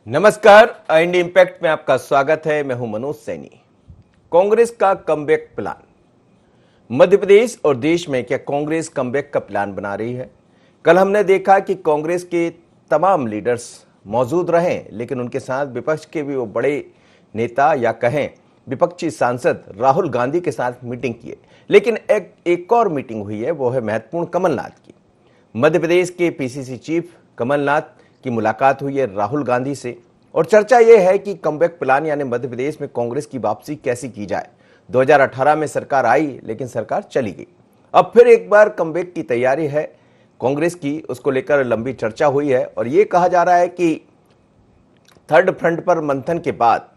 नमस्कार, India impact में आपका स्वागत है। मैं हूं मनोज सैनी। कांग्रेस का कमबैक प्लान। मध्य प्रदेश और देश में क्या कांग्रेस कमबैक का प्लान बना रही है? कल हमने देखा कि कांग्रेस के तमाम लीडर्स मौजूद रहे, लेकिन उनके साथ विपक्ष के भी वो बड़े नेता या कहें विपक्षी सांसद राहुल गांधी के साथ मीटिंग किए। लेकिन एक और मीटिंग हुई है, वो है महत्वपूर्ण कमलनाथ की। मध्य प्रदेश के पीसीसी चीफ कमलनाथ की मुलाकात हुई है राहुल गांधी से, और चर्चा यह है कि कमबैक प्लान यानी मध्य प्रदेश में कांग्रेस की वापसी कैसी की जाए। 2018 में सरकार आई, लेकिन सरकार चली गई। अब फिर एक बार कमबैक की तैयारी है कांग्रेस की, उसको लेकर लंबी चर्चा हुई है। और यह कहा जा रहा है कि थर्ड फ्रंट पर मंथन के बाद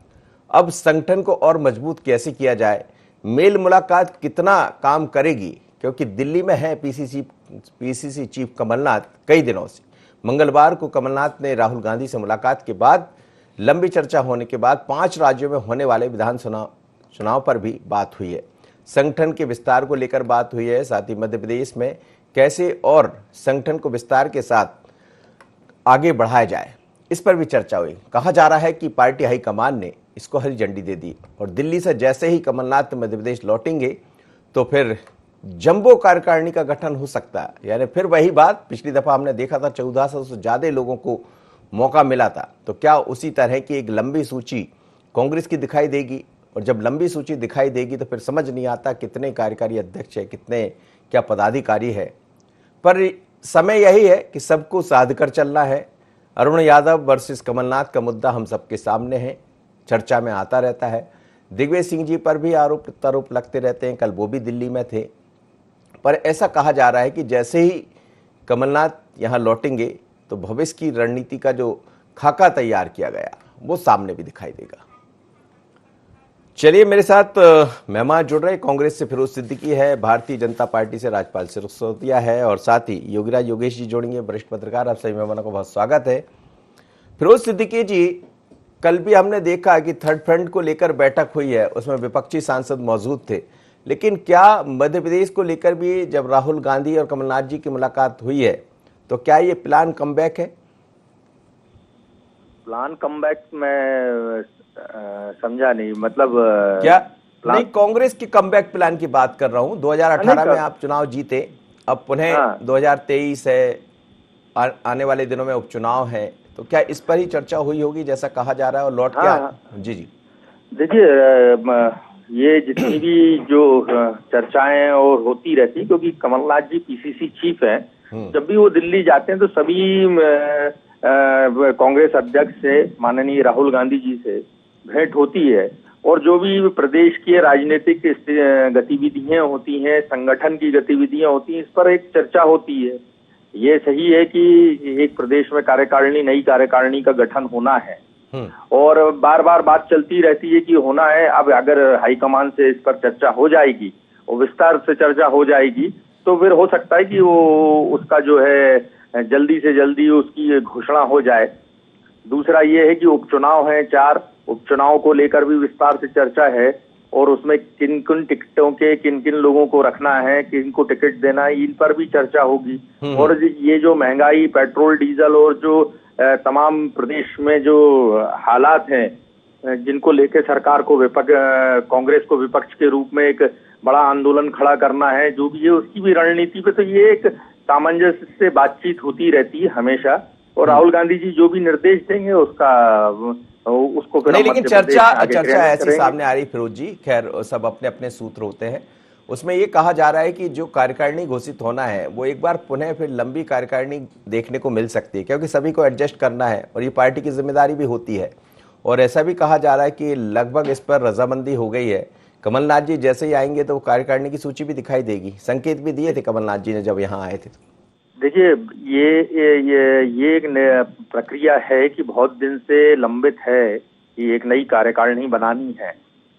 अब संगठन को और मजबूत कैसे किया जाए, मेल मुलाकात कितना काम करेगी, क्योंकि दिल्ली में है पीसीसी चीफ कमलनाथ कई दिनों से। मंगलवार को कमलनाथ ने राहुल गांधी से मुलाकात के बाद लंबी चर्चा होने के बाद 5 राज्यों में होने वाले विधानसभा चुनाव पर भी बात हुई है। संगठन के विस्तार को लेकर बात हुई है, साथ ही मध्य प्रदेश में कैसे और संगठन को विस्तार के साथ आगे बढ़ाया जाए, इस पर भी चर्चा हुई। कहा जा रहा है कि पार्टी हाईकमान ने इसको हरी झंडी दे दी, और दिल्ली से जैसे ही कमलनाथ मध्य प्रदेश लौटेंगे तो फिर जंबो कार्यकारिणी का गठन हो सकता है। यानी फिर वही बात, पिछली दफा हमने देखा था 1400 से ज्यादा लोगों को मौका मिला था, तो क्या उसी तरह की एक लंबी सूची कांग्रेस की दिखाई देगी? और जब लंबी सूची दिखाई देगी तो फिर समझ नहीं आता कितने कार्यकारी अध्यक्ष है, कितने क्या पदाधिकारी है। पर समय यही है कि सबको साध कर चलना है। अरुण यादव वर्सेस कमलनाथ का मुद्दा हम सबके सामने है, चर्चा में आता रहता है। दिग्विजय सिंह जी पर भी आरोप प्रत्यारोप लगते रहते हैं, कल वो भी दिल्ली में थे। पर ऐसा कहा जा रहा है कि जैसे ही कमलनाथ यहां लौटेंगे तो भविष्य की रणनीति का जो खाका तैयार किया गया वो सामने भी दिखाई देगा। चलिए, मेरे साथ मेहमान जुड़ रहे। कांग्रेस से फिरोज सिद्दीकी है, भारतीय जनता पार्टी से राजपाल सिसोदिया है, और साथ ही योगीराज योगेश जी जोड़ेंगे, वरिष्ठ पत्रकार। आप सभी मेहमानों को बहुत स्वागत है। फिरोज सिद्दीकी जी, कल भी हमने देखा कि थर्ड फ्रंट को लेकर बैठक हुई है, उसमें विपक्षी सांसद मौजूद थे। लेकिन क्या मध्य प्रदेश को लेकर भी जब राहुल गांधी और कमलनाथ जी की मुलाकात हुई है, तो क्या ये प्लान कमबैक है? प्लान कमबैक में समझा नहीं, मतलब क्या नहीं, कांग्रेस की कमबैक प्लान की बात कर रहा हूं। 2018 में आप चुनाव जीते, अब पुनः 2023 है, आने वाले दिनों में उपचुनाव है, तो क्या इस पर ही चर्चा हुई होगी जैसा कहा जा रहा है, और लौट के जी देखिए, ये जितनी भी जो चर्चाएं और होती रहती, क्योंकि कमलनाथ जी पीसीसी चीफ हैं, जब भी वो दिल्ली जाते हैं तो सभी कांग्रेस अध्यक्ष से, माननीय राहुल गांधी जी से भेंट होती है, और जो भी प्रदेश की राजनीतिक गतिविधियां होती हैं, संगठन की गतिविधियां होती हैं, इस पर एक चर्चा होती है। ये सही है कि एक प्रदेश में कार्यकारिणी, नई कार्यकारिणी का गठन होना है, और बार बार बात चलती रहती है कि होना है। अब अगर हाईकमान से इस पर चर्चा हो जाएगी और विस्तार से चर्चा हो जाएगी, तो फिर हो सकता है कि वो उसका जो है जल्दी से जल्दी उसकी घोषणा हो जाए। दूसरा ये है कि उपचुनाव है 4, उपचुनाव को लेकर भी विस्तार से चर्चा है, और उसमें किन किन टिकटों के किन किन लोगों को रखना है, किन को टिकट देना है, इन पर भी चर्चा होगी। और ये जो महंगाई, पेट्रोल डीजल और जो तमाम प्रदेश में जो हालात हैं, जिनको लेके सरकार को कांग्रेस को विपक्ष के रूप में एक बड़ा आंदोलन खड़ा करना है, जो भी है उसकी भी रणनीति पे तो ये एक सामंजस्य से बातचीत होती रहती है हमेशा। और राहुल गांधी जी जो भी निर्देश देंगे उसको फिर नहीं, लेकिन चर्चा ऐसी सामने आ रही फिरोज जी। खैर, सब अपने अपने सूत्र होते हैं। उसमें ये कहा जा रहा है कि जो कार्यकारिणी घोषित होना है वो एक बार पुनः फिर लंबी कार्यकारिणी देखने को मिल सकती है, क्योंकि सभी को एडजस्ट करना है और ये पार्टी की जिम्मेदारी भी होती है। और ऐसा भी कहा जा रहा है कि लगभग इस पर रजामंदी हो गई है। कमलनाथ जी जैसे ही आएंगे तो कार्यकारिणी की सूची भी दिखाई देगी, संकेत भी दिए थे कमलनाथ जी ने जब यहाँ आए थे। देखिए, ये एक प्रक्रिया है कि बहुत दिन से लंबित है कि एक नई कार्यकारिणी बनानी है,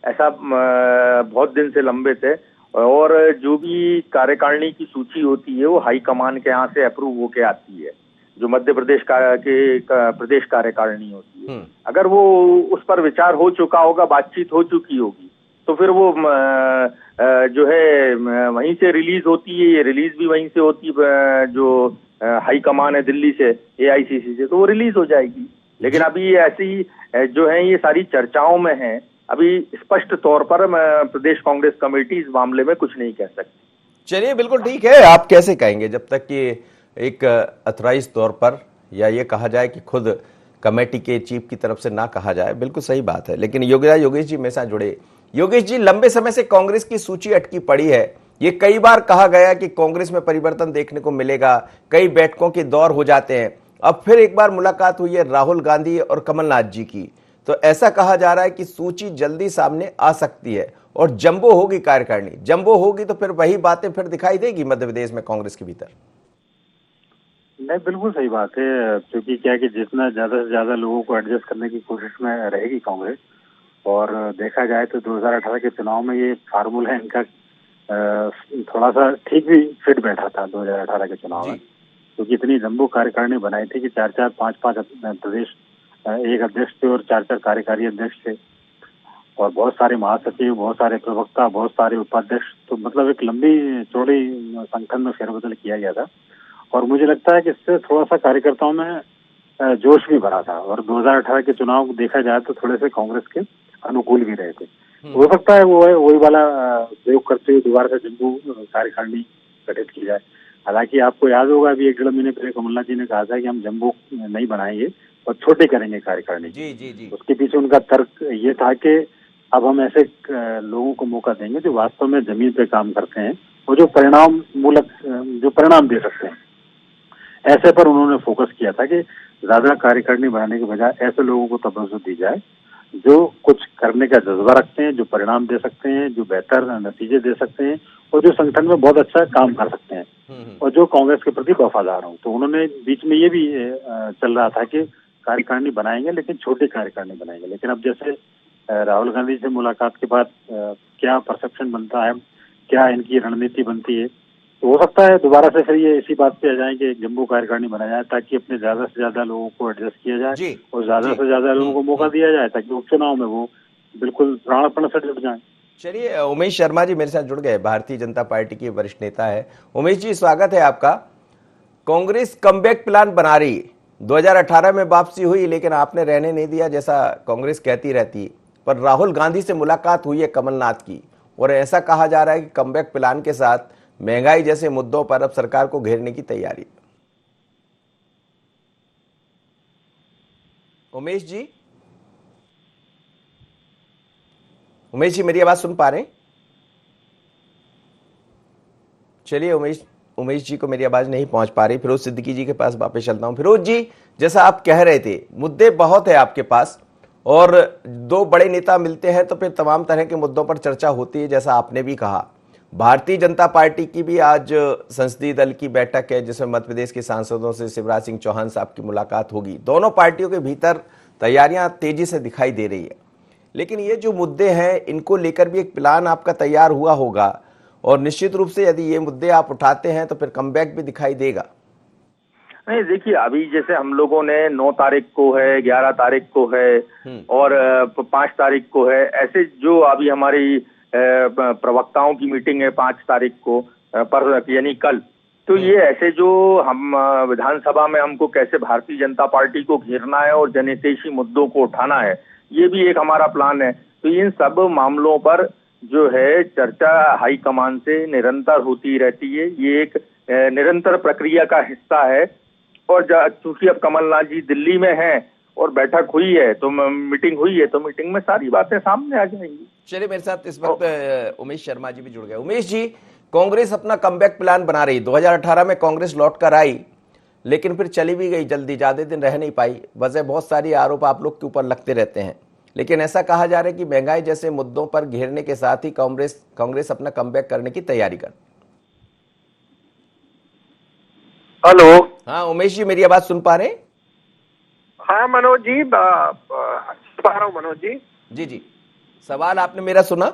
ऐसा बहुत दिन से लंबित है। और जो भी कार्यकारिणी की सूची होती है वो हाईकमान के यहाँ से अप्रूव होके आती है, जो मध्य प्रदेश प्रदेश कार्यकारिणी होती है। अगर वो उस पर विचार हो चुका होगा, बातचीत हो चुकी होगी, तो फिर वो जो है वहीं से रिलीज होती है। ये रिलीज भी वहीं से होती है, जो हाई कमान है दिल्ली से, एआईसीसी से, तो वो रिलीज हो जाएगी। लेकिन अभी ऐसी जो है ये सारी चर्चाओं में है। अभी स्पष्ट तौर पर प्रदेश कांग्रेस कमेटी इस मामले में कुछ नहीं कह सकती। चलिए बिल्कुल ठीक है, आप कैसे कहेंगे जब तक कि एक अथॉराइज तौर पर या ये कहा जाए कि खुद कमेटी के चीफ की तरफ से ना कहा जाए, बिल्कुल सही बात है। लेकिन योगेश जी मेरे साथ जुड़े। योगेश जी, लंबे समय से कांग्रेस की सूची अटकी पड़ी है। ये कई बार कहा गया कि कांग्रेस में परिवर्तन देखने को मिलेगा, कई बैठकों के दौर हो जाते हैं। अब फिर एक बार मुलाकात हुई है राहुल गांधी और कमलनाथ जी की, तो ऐसा कहा जा रहा है कि सूची जल्दी सामने आ सकती है और जंबो होगी कार्यकारिणी। जंबो होगी तो फिर वही बातें फिर दिखाई देगी मध्य प्रदेश में कांग्रेस के भीतर। नहीं, बिल्कुल सही बात है, क्योंकि क्या कि जितना ज्यादा से ज्यादा लोगों को एडजस्ट करने की कोशिश में रहेगी कांग्रेस, और देखा जाए तो 2018 के चुनाव में ये फार्मूला इनका थोड़ा सा ठीक भी फिट बैठा था 2018 के चुनाव में, क्योंकि इतनी जम्बो कार्यकारिणी बनाई थी कि 4-4, 5-5 प्रदेश एक अध्यक्ष थे और 4-4 कार्यकारी अध्यक्ष थे, और बहुत सारे महासचिव, बहुत सारे प्रवक्ता, बहुत सारे उपाध्यक्ष। तो मतलब एक लंबी चौड़ी संगठन में फेरबदल किया गया था, और मुझे लगता है कि इससे थोड़ा सा कार्यकर्ताओं में जोश भी भरा था। और 2018 के चुनाव को देखा जाए तो थोड़े से कांग्रेस के अनुकूल भी रहे थे। हो सकता है वो वही वाला प्रयोग करते हुए दोबारा से जम्मू कार्यकारिणी गठित की जाए। हालांकि आपको याद होगा अभी 1-1.5 महीने पहले कमलनाथ जी ने कहा था कि हम जम्मू नहीं बनाएंगे और छोटे करेंगे कार्यकारिणी। जी। उसके पीछे उनका तर्क ये था कि अब हम ऐसे लोगों को मौका देंगे जो वास्तव में जमीन पे काम करते हैं और जो परिणाम दे सकते हैं। ऐसे पर उन्होंने फोकस किया था कि ज्यादा कार्यकारिणी बनाने के बजाय ऐसे लोगों को तवज्जो दी जाए जो कुछ करने का जज्बा रखते हैं, जो परिणाम दे सकते हैं, जो बेहतर नतीजे दे सकते हैं और जो संगठन में बहुत अच्छा काम कर सकते हैं और जो कांग्रेस के प्रति वफादार हों। तो उन्होंने बीच में ये भी चल रहा था कि कार्यकारिणी बनाएंगे लेकिन छोटी कार्यकारिणी बनाएंगे। लेकिन अब जैसे राहुल गांधी से मुलाकात के बाद क्या परसेप्शन बनता है, क्या इनकी रणनीति बनती है, तो हो सकता है दोबारा से फिर ये इसी बात पे आ जाए कि जम्मू कार्यकारिणी बनाया जाए ताकि अपने ज्यादा से ज्यादा लोगों को एडजस्ट किया जाए और ज्यादा से ज्यादा लोगों को मौका दिया जाए ताकि उपचुनाव में वो बिल्कुल प्राणपण से जुट जाए। चलिए, उमेश शर्मा जी मेरे साथ जुड़ गए, भारतीय जनता पार्टी के वरिष्ठ नेता है। उमेश जी, स्वागत है आपका। कांग्रेस कमबैक प्लान बना रही है। 2018 में वापसी हुई लेकिन आपने रहने नहीं दिया, जैसा कांग्रेस कहती रहती है। पर राहुल गांधी से मुलाकात हुई है कमलनाथ की, और ऐसा कहा जा रहा है कि कमबैक प्लान के साथ महंगाई जैसे मुद्दों पर अब सरकार को घेरने की तैयारी। उमेश जी मेरी आवाज सुन पा रहे हैं? चलिए, उमेश जी को मेरी आवाज नहीं पहुंच पा रही। फिरोज सिद्दीकी जी के पास वापस चलता हूं। फिरोज जी, जैसा आप कह रहे थे, मुद्दे बहुत है आपके पास और दो बड़े नेता मिलते हैं तो फिर तमाम तरह के मुद्दों पर चर्चा होती है, जैसा आपने भी कहा। भारतीय जनता पार्टी की भी आज संसदीय दल की बैठक है जिसमें मध्य प्रदेश के सांसदों से शिवराज सिंह चौहान साहब की मुलाकात होगी। दोनों पार्टियों के भीतर तैयारियां तेजी से दिखाई दे रही है, लेकिन ये जो मुद्दे हैं इनको लेकर भी एक प्लान आपका तैयार हुआ होगा, और निश्चित रूप से यदि ये मुद्दे आप उठाते हैं तो फिर कमबैक भी दिखाई देगा। नहीं, देखिए, अभी जैसे हम लोगों ने 9 तारीख को है, 11 तारीख को है और 5 तारीख को है, ऐसे जो अभी हमारी प्रवक्ताओं की मीटिंग है 5 तारीख को पर यानी कल, तो ये ऐसे जो हम विधानसभा में हमको कैसे भारतीय जनता पार्टी को घेरना है और जनहितैषी मुद्दों को उठाना है, ये भी एक हमारा प्लान है। तो इन सब मामलों पर जो है चर्चा हाईकमान से निरंतर होती रहती है। ये एक निरंतर प्रक्रिया का हिस्सा है। और चूंकि अब कमलनाथ जी दिल्ली में हैं और बैठक हुई है, तो मीटिंग हुई है, तो मीटिंग में सारी बातें सामने आ जाएंगी। चलिए, मेरे साथ इस वक्त उमेश शर्मा जी भी जुड़ गए। उमेश जी, कांग्रेस अपना कमबैक प्लान बना रही। 2018 में कांग्रेस लौट कर आई लेकिन फिर चली भी गई जल्दी, ज्यादा दिन रह नहीं पाई। वजह बहुत सारी आरोप आप लोग के ऊपर लगते रहते हैं, लेकिन ऐसा कहा जा रहा है कि महंगाई जैसे मुद्दों पर घेरने के साथ ही कांग्रेस अपना कमबैक करने की तैयारी कर। हेलो। हाँ उमेश जी, मेरी आवाज सुन पा रहे हैं? हाँ मनोज जी, पा रहा हूँ मनोज जी। जी, सवाल आपने मेरा सुना?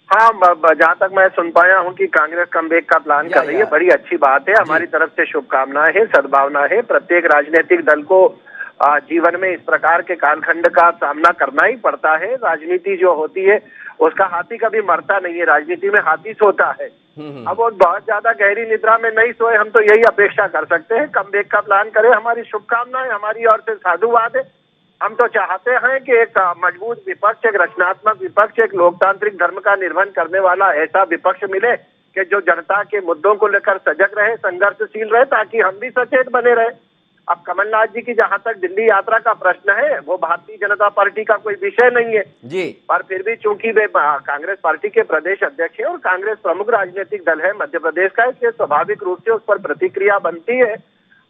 हाँ, जहाँ तक मैं सुन पाया हूँ कि कांग्रेस कमबैक का प्लान कर रही है, बड़ी अच्छी बात है। हमारी तरफ से शुभकामनाएं है, सद्भावना है। प्रत्येक राजनीतिक दल को जीवन में इस प्रकार के कालखंड का सामना करना ही पड़ता है। राजनीति जो होती है उसका हाथी कभी मरता नहीं है, राजनीति में हाथी सोता है। अब वो बहुत ज्यादा गहरी निद्रा में नहीं सोए, हम तो यही अपेक्षा कर सकते हैं कमबैक का प्लान करें। हमारी शुभकामनाएं, हमारी ओर से साधुवाद है। हम तो चाहते हैं कि एक मजबूत विपक्ष, एक रचनात्मक विपक्ष, एक लोकतांत्रिक धर्म का निर्वहन करने वाला ऐसा विपक्ष मिले कि जो जनता के मुद्दों को लेकर सजग रहे, संघर्षशील रहे, ताकि हम भी सचेत बने रहे। अब कमलनाथ जी की जहां तक दिल्ली यात्रा का प्रश्न है, वो भारतीय जनता पार्टी का कोई विषय नहीं है जी, पर फिर भी चूंकि वे कांग्रेस पार्टी के प्रदेश अध्यक्ष हैं और कांग्रेस प्रमुख राजनीतिक दल है मध्य प्रदेश का, इसलिए स्वाभाविक रूप से उस पर प्रतिक्रिया बनती है।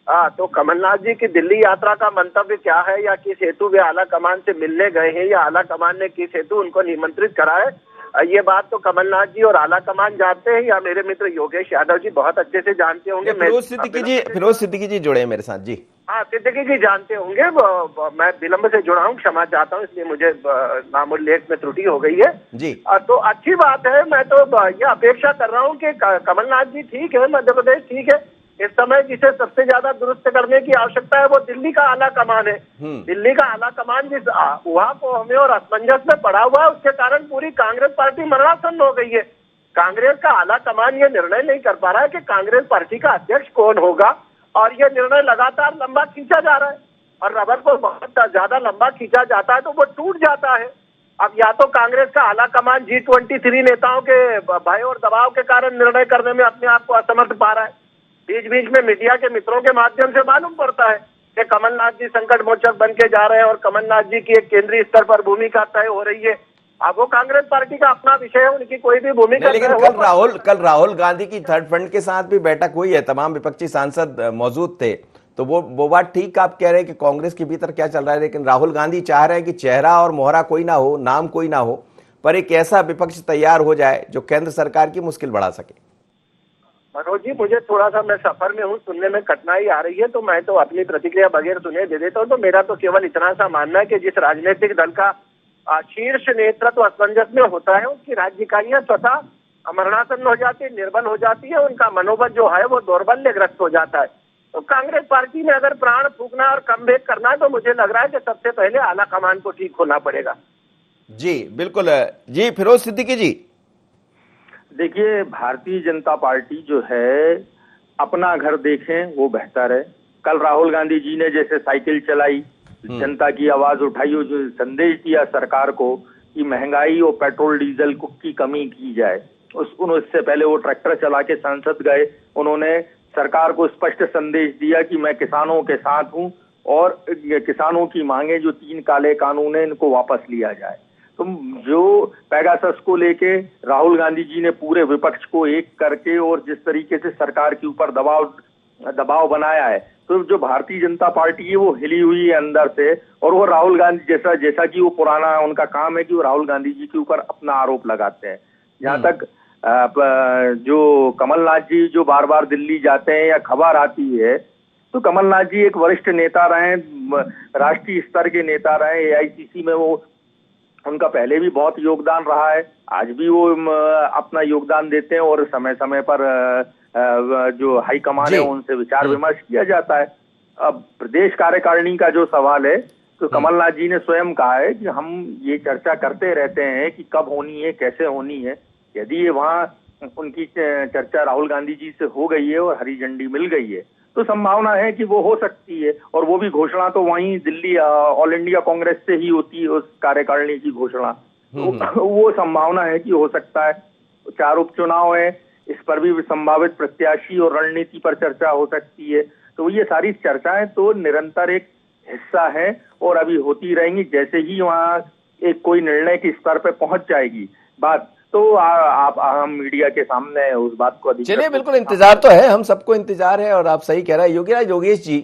तो कमलनाथ जी की दिल्ली यात्रा का मंतव्य क्या है, या किस हेतु वे आला कमान से मिलने गए हैं, या आला कमान ने किस हेतु उनको निमंत्रित करा है, ये बात तो कमलनाथ जी और आला कमान जानते हैं, या मेरे मित्र योगेश यादव जी बहुत अच्छे से जानते होंगे। फिरोज सिद्दीकी जी जुड़े हैं मेरे साथ जी। हाँ, सिद्दीकी जी जानते होंगे। मैं विलंब से जुड़ा हूँ, क्षमा चाहता हूँ, इसलिए मुझे नामोल्लेख में त्रुटि हो गई है जी। तो अच्छी बात है। मैं तो ये अपेक्षा कर रहा हूँ कि कमलनाथ जी ठीक है, मध्य प्रदेश ठीक है, इस समय जिसे सबसे ज्यादा दुरुस्त करने की आवश्यकता है वो दिल्ली का आला कमान है। दिल्ली का आला कमान जिस उहापोह हमें और असमंजस में पड़ा हुआ है, उसके कारण पूरी कांग्रेस पार्टी मरणासन्न हो गई है। कांग्रेस का आला कमान ये निर्णय नहीं कर पा रहा है कि कांग्रेस पार्टी का अध्यक्ष कौन होगा, और ये निर्णय लगातार लंबा खींचा जा रहा है, और रबर को बहुत ज्यादा लंबा खींचा जाता है तो वो टूट जाता है। अब या तो कांग्रेस का आला कमान G23 नेताओं के भय और दबाव के कारण निर्णय करने में अपने आप को असमर्थ पा रहा है। बीच बीच में मीडिया के मित्रों के माध्यम से मालूम पड़ता है कि कमलनाथ जी संकट मोचक बन के जा रहे हैं और कमलनाथ जी की एक केंद्रीय स्तर पर भूमिका तय हो रही है। अब वो कांग्रेस पार्टी का अपना विषय है, उनकी कोई भी भूमिका। लेकिन कल राहुल गांधी की थर्ड फ्रंट के साथ भी बैठक हुई है, तमाम विपक्षी सांसद मौजूद थे, तो वो बात ठीक आप कह रहे हैं कि कांग्रेस के भीतर क्या चल रहा है, लेकिन राहुल गांधी चाह रहे हैं कि चेहरा और मोहरा कोई ना हो, नाम कोई ना हो, पर एक ऐसा विपक्ष तैयार हो जाए जो केंद्र सरकार की मुश्किल बढ़ा सके। मनोज जी, मुझे थोड़ा सा, मैं सफर में हूँ, सुनने में कठिनाई आ रही है, तो मैं तो अपनी प्रतिक्रिया बगैर सुने दे देता हूँ। तो मेरा तो केवल इतना सा मानना है कि जिस राजनीतिक दल का शीर्ष नेतृत्व असमंजस में होता है, उसकी राज्य इकाइयां स्वतः मरणासन्न हो जाती है, निर्बल हो जाती है, उनका मनोबल जो है वो दौर्बल्यग्रस्त हो जाता है। तो कांग्रेस पार्टी में अगर प्राण फूंकना और कमबैक करना है तो मुझे लग रहा है कि सबसे पहले आला कमान को ठीक होना पड़ेगा। जी बिल्कुल जी। फिरोज सिद्दीकी जी, देखिए, भारतीय जनता पार्टी जो है अपना घर देखें वो बेहतर है। कल राहुल गांधी जी ने जैसे साइकिल चलाई, जनता की आवाज उठाई, जो संदेश दिया सरकार को कि महंगाई और पेट्रोल डीजल की कमी की जाए, उससे पहले वो ट्रैक्टर चला के संसद गए, उन्होंने सरकार को स्पष्ट संदेश दिया कि मैं किसानों के साथ हूं और किसानों की मांगे जो 3 काले कानून है इनको वापस लिया जाए। तो जो पेगासस को लेके राहुल गांधी जी ने पूरे विपक्ष को एक करके और जिस तरीके से सरकार के ऊपर दबाव बनाया है, तो जो भारतीय जनता पार्टी है वो हिली हुई है अंदर से, और वो राहुल गांधी जैसा कि वो पुराना उनका काम है कि वो राहुल गांधी जी के ऊपर अपना आरोप लगाते हैं। जहां तक जो कमलनाथ जी जो बार बार दिल्ली जाते हैं या खबर आती है, तो कमलनाथ जी एक वरिष्ठ नेता रहे, राष्ट्रीय स्तर के नेता रहे, AICC में वो उनका पहले भी बहुत योगदान रहा है, आज भी वो अपना योगदान देते हैं और समय समय पर जो हाईकमान है उनसे विचार विमर्श किया जाता है। अब प्रदेश कार्यकारिणी का जो सवाल है, तो कमलनाथ जी ने स्वयं कहा है कि हम ये चर्चा करते रहते हैं कि कब होनी है, कैसे होनी है। यदि ये वहाँ उनकी चर्चा राहुल गांधी जी से हो गई है और हरी झंडी मिल गई है, तो संभावना है कि वो हो सकती है। और वो भी घोषणा तो वहीं दिल्ली ऑल इंडिया कांग्रेस से ही होती है, उस कार्यकारिणी की घोषणा, तो वो संभावना है कि हो सकता है। 4 उपचुनाव है, इस पर भी संभावित प्रत्याशी और रणनीति पर चर्चा हो सकती है। तो ये सारी चर्चाएं तो निरंतर एक हिस्सा है और अभी होती रहेंगी। जैसे ही वहाँ एक कोई निर्णय के स्तर पे पहुंच जाएगी बात, तो आप हम मीडिया के सामने उस बात को अधिक। चलिए, बिल्कुल इंतजार तो है, हम सबको इंतजार है, और आप सही कह रहे हैं योगेश जी।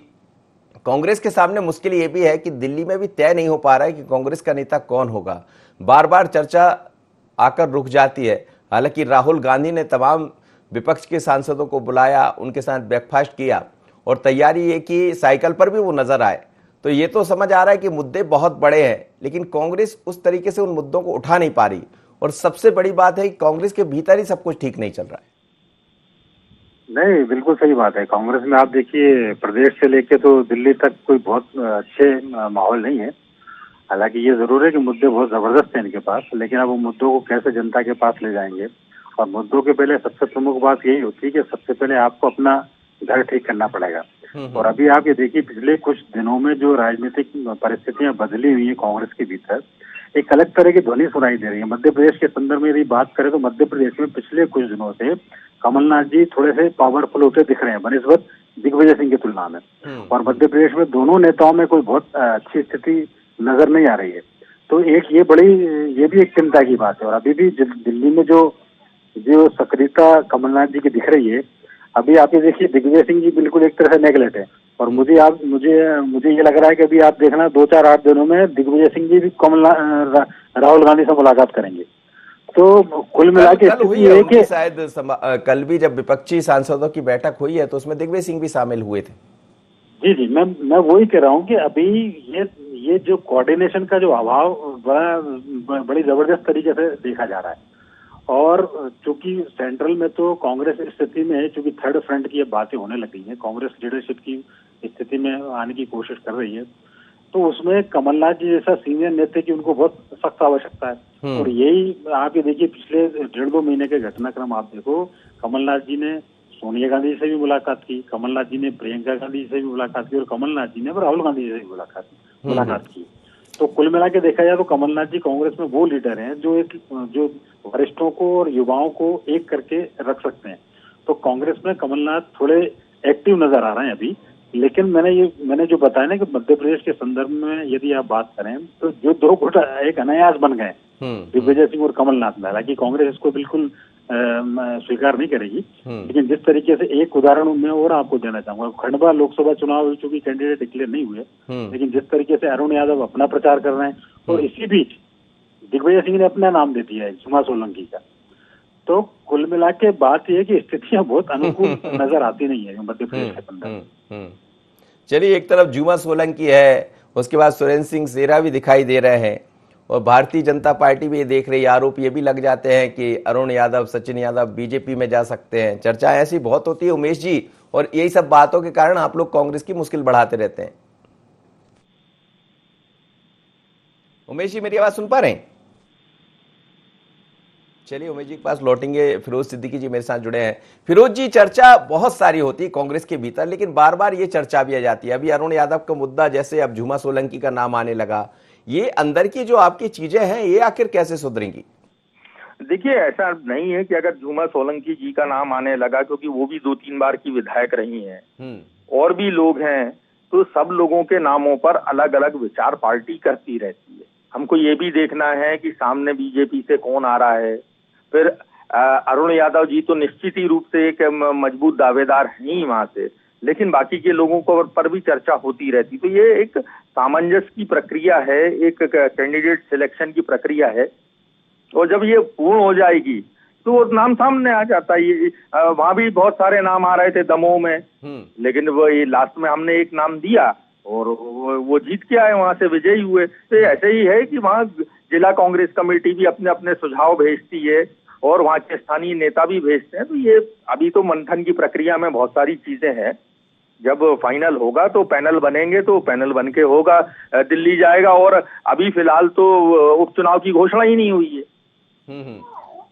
कांग्रेस के सामने मुश्किल ये भी है कि दिल्ली में भी तय नहीं हो पा रहा है कि कांग्रेस का नेता कौन होगा। बार बार चर्चा आकर रुक जाती है। हालांकि राहुल गांधी ने तमाम विपक्ष के सांसदों को बुलाया, उनके साथ ब्रेकफास्ट किया, और तैयारी ये कि साइकिल पर भी वो नजर आए। तो ये तो समझ आ रहा है कि मुद्दे बहुत बड़े हैं, लेकिन कांग्रेस उस तरीके से उन मुद्दों को उठा नहीं पा रही। और सबसे बड़ी बात है कि कांग्रेस के भीतर ही सब कुछ ठीक नहीं चल रहा है। नहीं, बिल्कुल सही बात है। कांग्रेस में आप देखिए, प्रदेश से लेके तो दिल्ली तक कोई बहुत अच्छे माहौल नहीं है। हालांकि ये जरूर है कि मुद्दे बहुत जबरदस्त हैं इनके पास, लेकिन अब वो मुद्दों को कैसे जनता के पास ले जाएंगे और मुद्दों के पहले सबसे प्रमुख बात यही होती है कि सबसे पहले आपको अपना घर ठीक करना पड़ेगा। और अभी आप ये देखिए, पिछले कुछ दिनों में जो राजनीतिक परिस्थितियां बदली हुई है कांग्रेस के भीतर, एक अलग तरह की ध्वनि सुनाई दे रही है। मध्य प्रदेश के संदर्भ में यदि बात करें तो मध्य प्रदेश में पिछले कुछ दिनों से कमलनाथ जी थोड़े से पावरफुल होते दिख रहे हैं बनिस्बत दिग्विजय सिंह की तुलना में। और मध्य प्रदेश में दोनों नेताओं में कोई बहुत अच्छी स्थिति नजर नहीं आ रही है। तो ये भी एक चिंता की बात है। और अभी भी दिल्ली में जो सक्रियता कमलनाथ जी की दिख रही है, अभी आप ये देखिए दिग्विजय सिंह जी बिल्कुल एक तरह से नेगलेक्ट है। और मुझे ये लग रहा है कि अभी आप देखना 2-4-8 दिनों में दिग्विजय सिंह जी भी राहुल गांधी से मुलाकात करेंगे। तो कुल मिला के कल हुई है उनकी शायद कल भी जब विपक्षी सांसदों की बैठक हुई है तो उसमें दिग्विजय सिंह भी शामिल हुए थे। जी, मैं वही कह रहा हूँ कि अभी ये जो कोऑर्डिनेशन का जो अभाव बड़ी जबरदस्त तरीके से देखा जा रहा है। और चूंकि सेंट्रल में तो कांग्रेस स्थिति में है, चूंकि थर्ड फ्रंट की बातें होने लगी हैं, कांग्रेस लीडरशिप की स्थिति में आने की कोशिश कर रही है, तो उसमें कमलनाथ जी जैसा सीनियर नेता की उनको बहुत सख्त आवश्यकता है। और यही आप ये देखिए, पिछले 1.5-2 महीने के घटनाक्रम आप देखो, कमलनाथ जी ने सोनिया गांधी से भी मुलाकात की, कमलनाथ जी ने प्रियंका गांधी से भी मुलाकात की, और कमलनाथ जी ने राहुल गांधी से भी मुलाकात की। तो कुल मिला के देखा जाए तो कमलनाथ जी कांग्रेस में वो लीडर हैं जो वरिष्ठों को और युवाओं को एक करके रख सकते हैं। तो कांग्रेस में कमलनाथ थोड़े एक्टिव नजर आ रहे हैं अभी। लेकिन मैंने जो बताया ना कि मध्य प्रदेश के संदर्भ में यदि आप बात करें तो जो दो गुट एक अनायास बन गए दिग्विजय सिंह और कमलनाथ में, हालांकि कांग्रेस इसको बिल्कुल स्वीकार नहीं करेगी। लेकिन जिस तरीके से एक उदाहरण मैं और आपको देना चाहूंगा, खंडवा लोकसभा चुनाव चूंकि कैंडिडेट डिक्लेयर नहीं हुए, लेकिन जिस तरीके से अरुण यादव अपना प्रचार कर रहे हैं और इसी बीच दिग्विजय सिंह ने अपना नाम दे दिया है जुमा सोलंकी का। तो कुल मिला के बात यह कि स्थितियां बहुत अनुकूल नजर आती नहीं है मध्य प्रदेश के अंदर। चलिए, एक तरफ जुमा सोलंकी है, उसके बाद सुरेंद्र सिंह सेरा भी दिखाई दे रहे हैं, और भारतीय जनता पार्टी भी ये देख रही है। आरोप ये भी लग जाते हैं कि अरुण यादव, सचिन यादव बीजेपी में जा सकते हैं। चर्चा ऐसी बहुत होती है उमेश जी, और यही सब बातों के कारण आप लोग कांग्रेस की मुश्किल बढ़ाते रहते हैं। उमेश जी, मेरी आवाज सुन पा रहे हैं? चलिए, उमेश जी के पास लौटेंगे। फिरोज सिद्दीकी जी मेरे साथ जुड़े हैं। फिरोज जी, चर्चा बहुत सारी होती है कांग्रेस के भीतर, लेकिन बार बार ये चर्चा भी आ जाती है। अभी अरुण यादव का मुद्दा, जैसे अब झूमा सोलंकी का नाम आने लगा, ये अंदर की जो आपकी चीजें हैं ये आखिर कैसे सुधरेंगी? देखिए, ऐसा नहीं है कि अगर झूमा सोलंकी जी का नाम आने लगा, क्योंकि वो भी 2-3 बार की विधायक रही हैं और भी लोग हैं, तो सब लोगों के नामों पर अलग अलग विचार पार्टी करती रहती है। हमको ये भी देखना है कि सामने बीजेपी से कौन आ रहा है। फिर अरुण यादव जी तो निश्चित ही रूप से एक मजबूत दावेदार हैं ही वहां से, लेकिन बाकी के लोगों को पर भी चर्चा होती रहती। तो ये एक सामंजस्य की प्रक्रिया है, एक कैंडिडेट सिलेक्शन की प्रक्रिया है, और जब ये पूर्ण हो जाएगी तो वो नाम सामने आ जाता है। वहां भी बहुत सारे नाम आ रहे थे दमोह में, लेकिन वो ये लास्ट में हमने एक नाम दिया और वो जीत के आए, वहां से विजयी हुए। तो ऐसे ही है कि वहां जिला कांग्रेस कमेटी भी अपने अपने सुझाव भेजती है और वहां के स्थानीय नेता भी भेजते हैं। तो ये अभी तो मंथन की प्रक्रिया में बहुत सारी चीजें हैं। जब फाइनल होगा तो पैनल बनेंगे, तो पैनल बन के होगा, दिल्ली जाएगा। और अभी फिलहाल तो उपचुनाव की घोषणा ही नहीं हुई है।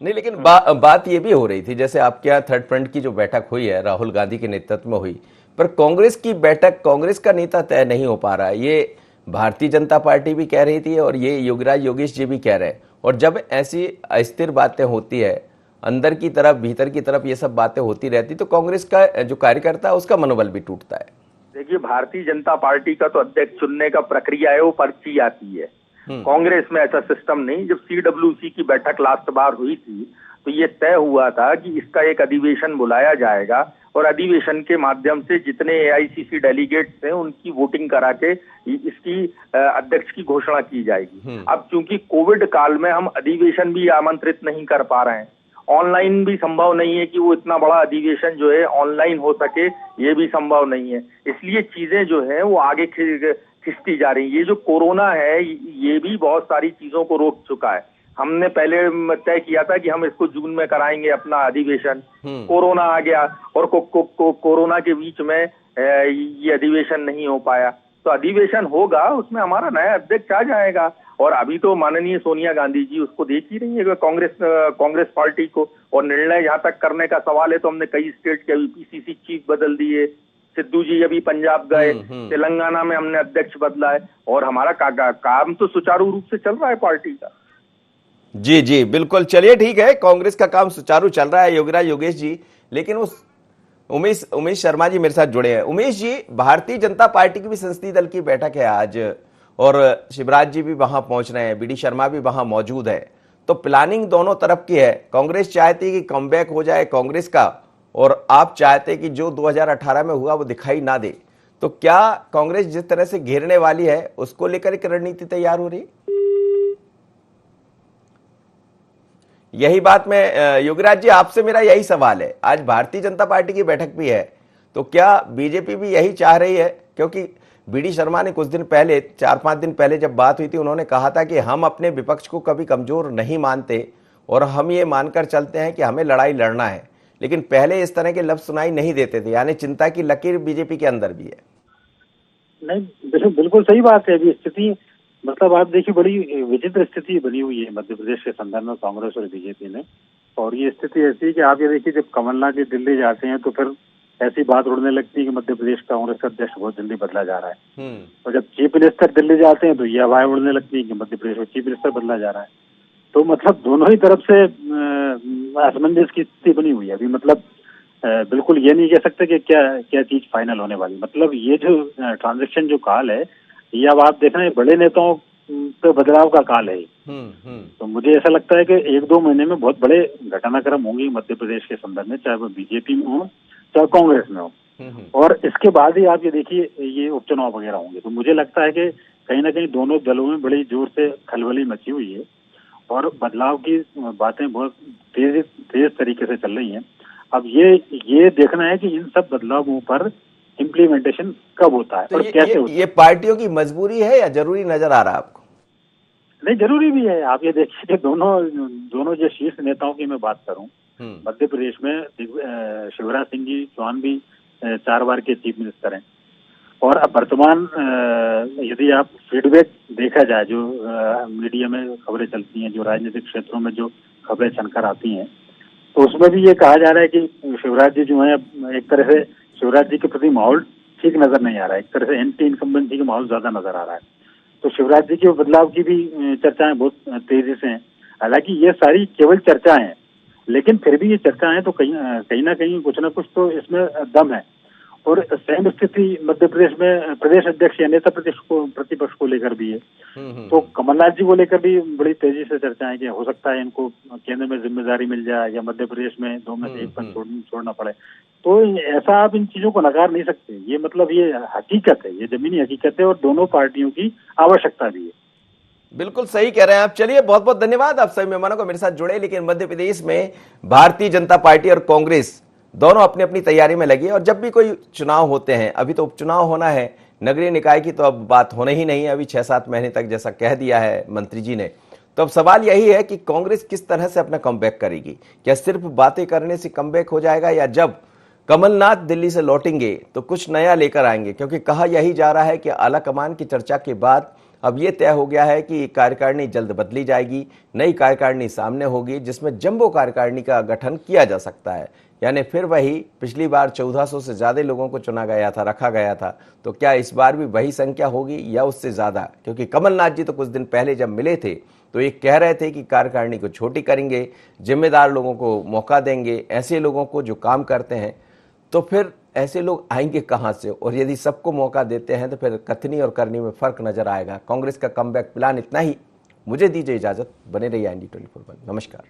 नहीं, लेकिन बात ये भी हो रही थी, जैसे आपके यहाँ थर्ड फ्रंट की जो बैठक हुई है राहुल गांधी के नेतृत्व में हुई, पर कांग्रेस की बैठक, कांग्रेस का नेता तय नहीं हो पा रहा है, ये भारतीय जनता पार्टी भी कह रही थी और ये योगराज योगेश जी भी कह रहे हैं। और जब ऐसी अस्थिर बातें होती है, अंदर की तरफ भीतर की तरफ ये सब बातें होती रहती, तो कांग्रेस का जो कार्यकर्ता है उसका मनोबल भी टूटता है। देखिए, भारतीय जनता पार्टी का तो अध्यक्ष चुनने का प्रक्रिया है, वो पर्ची आती है। कांग्रेस में ऐसा सिस्टम नहीं। जब CWC की बैठक लास्ट बार हुई थी तो ये तय हुआ था कि इसका एक अधिवेशन बुलाया जाएगा और अधिवेशन के माध्यम से जितने AICC डेलीगेट्स हैं उनकी वोटिंग करा के इसकी अध्यक्ष की घोषणा की जाएगी। अब चूंकि कोविड काल में हम अधिवेशन भी आमंत्रित नहीं कर पा रहे हैं, ऑनलाइन भी संभव नहीं है कि वो इतना बड़ा अधिवेशन जो है ऑनलाइन हो सके, ये भी संभव नहीं है। इसलिए चीजें जो है वो आगे खिंचती जा रही है। ये जो कोरोना है ये भी बहुत सारी चीजों को रोक चुका है। हमने पहले तय किया था कि हम इसको जून में कराएंगे अपना अधिवेशन, कोरोना आ गया और कोरोना के बीच में ये अधिवेशन नहीं हो पाया। तो अधिवेशन होगा, उसमें हमारा नया अध्यक्ष आ जाएगा और अभी तो माननीय सोनिया गांधी जी उसको देख ही रही है कांग्रेस पार्टी को। और निर्णय जहां तक करने का सवाल है तो हमने कई स्टेट के पीसीसी चीफ बदल दिए, सिद्धू जी अभी पंजाब गए, तेलंगाना में हमने अध्यक्ष बदला है, और हमारा काम तो सुचारू रूप से चल रहा है पार्टी का। जी जी बिल्कुल, चलिए ठीक है, कांग्रेस का काम सुचारू चल रहा है योगेश जी। लेकिन उस उमेश शर्मा जी मेरे साथ जुड़े हैं। उमेश जी, भारतीय जनता पार्टी की भी संसदीय दल की बैठक है आज और शिवराज जी भी वहां पहुंच रहे हैं, बीडी शर्मा भी वहां मौजूद है, तो प्लानिंग दोनों तरफ की है। कांग्रेस चाहती है कि कमबैक हो जाए कांग्रेस का, और आप चाहते कि जो 2018 में हुआ वो दिखाई ना दे। तो क्या कांग्रेस जिस तरह से घेरने वाली है उसको लेकर एक रणनीति तैयार हो रही है? यही बात मैं योगराज जी आपसे मेरा यही सवाल है। आज भारतीय जनता पार्टी की बैठक भी है, तो क्या बीजेपी भी यही चाह रही है? क्योंकि बीडी शर्मा ने कुछ दिन पहले, 4-5 दिन पहले जब बात हुई थी, उन्होंने कहा था कि हम अपने विपक्ष को कभी कमजोर नहीं मानते और हम ये मानकर चलते हैं कि हमें लड़ाई लड़ना है, लेकिन पहले इस तरह के लफ्ज सुनाई नहीं देते थे। यानी चिंता की लकीर बीजेपी के अंदर भी है। नहीं, बिल्कुल सही बात है। अभी स्थिति मतलब आप देखिए, बड़ी विचित्र स्थिति बनी हुई है मध्य प्रदेश के संदर्भ में कांग्रेस और बीजेपी में। और ये स्थिति ऐसी है कि आप ये देखिए, जब कमलनाथ जी दिल्ली जाते हैं तो फिर ऐसी बात उड़ने लगती है कि मध्य प्रदेश कांग्रेस का अध्यक्ष बहुत जल्दी बदला जा रहा है। और जब चीफ मिनिस्टर दिल्ली जाते हैं तो ये हवाएं उड़ने लगती है कि मध्य प्रदेश में चीफ मिनिस्टर बदला जा रहा है। तो मतलब दोनों ही तरफ से असमंजस की स्थिति बनी हुई है अभी। मतलब बिल्कुल ये नहीं कह सकते कि क्या चीज फाइनल होने वाली। मतलब ये जो ट्रांजेक्शन जो काल है, ये अब आप देख रहे हैं बड़े नेताओं पे बदलाव का काल है। तो मुझे ऐसा लगता है कि 1-2 महीने में बहुत बड़े घटनाक्रम होंगे मध्य प्रदेश के संदर्भ में, चाहे वो बीजेपी में हो चाहे कांग्रेस में हो। और इसके बाद ही आप ये देखिए, ये उपचुनाव वगैरह होंगे। तो मुझे लगता है कि कहीं ना कहीं दोनों दलों में बड़ी जोर से खलबली मची हुई है और बदलाव की बातें बहुत तेज तरीके से चल रही हैं। अब ये देखना है कि इन सब बदलावों पर इम्प्लीमेंटेशन कब होता है तो और कैसे होता है। ये पार्टियों की मजबूरी है या जरूरी नजर आ रहा है आपको? नहीं, जरूरी भी है। आप ये देखिए कि दोनों जो शीर्ष नेताओं की मैं बात करूं, मध्य प्रदेश में शिवराज सिंह जी चौहान भी 4 बार के चीफ मिनिस्टर हैं। और अब वर्तमान यदि आप फीडबैक देखा जाए, जो मीडिया में खबरें चलती हैं, जो राजनीतिक क्षेत्रों में जो खबरें छनकर आती हैं, तो उसमें भी ये कहा जा रहा है कि शिवराज जी जो है, एक तरह से शिवराज जी के प्रति माहौल ठीक नजर नहीं आ रहा है। एक तरह से एंटी इनकम्बेंसी का माहौल ज्यादा नजर आ रहा है। तो शिवराज जी के बदलाव की भी चर्चाएं बहुत तेजी से हैं। हालांकि ये सारी केवल चर्चाएं हैं, लेकिन फिर भी ये चर्चाएं तो कहीं ना कहीं कुछ ना कुछ तो इसमें दम है। और सेम स्थिति मध्य प्रदेश में प्रदेश अध्यक्ष या नेता प्रतिपक्ष को लेकर भी है। तो कमलनाथ जी को लेकर भी बड़ी तेजी से चर्चाएं कि हो सकता है इनको केंद्र में जिम्मेदारी मिल जाए या मध्य प्रदेश में 2 में से 1 पद छोड़ना पड़े। तो ऐसा आप इन चीजों को नकार नहीं सकते। ये मतलब ये हकीकत है, ये जमीनी हकीकत है और दोनों पार्टियों की आवश्यकता भी है। बिल्कुल सही कह रहे हैं आप। चलिए, बहुत बहुत धन्यवाद आप सभी मेहमानों को मेरे साथ जुड़े। लेकिन मध्य प्रदेश में भारतीय जनता पार्टी और कांग्रेस दोनों अपनी अपनी तैयारी में लगी है और जब भी कोई चुनाव होते हैं, अभी तो उपचुनाव होना है नगरीय निकाय की, तो अब बात होने ही नहीं है अभी 6-7 महीने तक, जैसा कह दिया है मंत्री जी ने। तो अब सवाल यही है कि कांग्रेस किस तरह से अपना कमबैक करेगी। क्या सिर्फ बातें करने से कमबैक हो जाएगा, या जब कमलनाथ दिल्ली से लौटेंगे तो कुछ नया लेकर आएंगे? क्योंकि कहा यही जा रहा है कि आला कमान की चर्चा के बाद अब यह तय हो गया है कि कार्यकारिणी जल्द बदली जाएगी, नई कार्यकारिणी सामने होगी जिसमें जंबो कार्यकारिणी का गठन किया जा सकता है। यानी फिर वही, पिछली बार 1400 से ज्यादा लोगों को चुना गया था, रखा गया था, तो क्या इस बार भी वही संख्या होगी या उससे ज्यादा? क्योंकि कमलनाथ जी तो कुछ दिन पहले जब मिले थे तो ये कह रहे थे कि कार्यकारिणी को छोटी करेंगे, जिम्मेदार लोगों को मौका देंगे, ऐसे लोगों को जो काम करते हैं। तो फिर ऐसे लोग आएंगे कहां से? और यदि सबको मौका देते हैं तो फिर कथनी और करनी में फर्क नजर आएगा। कांग्रेस का कमबैक प्लान इतना ही। मुझे दीजिए इजाजत, बने रहिए IND 24 पर। नमस्कार।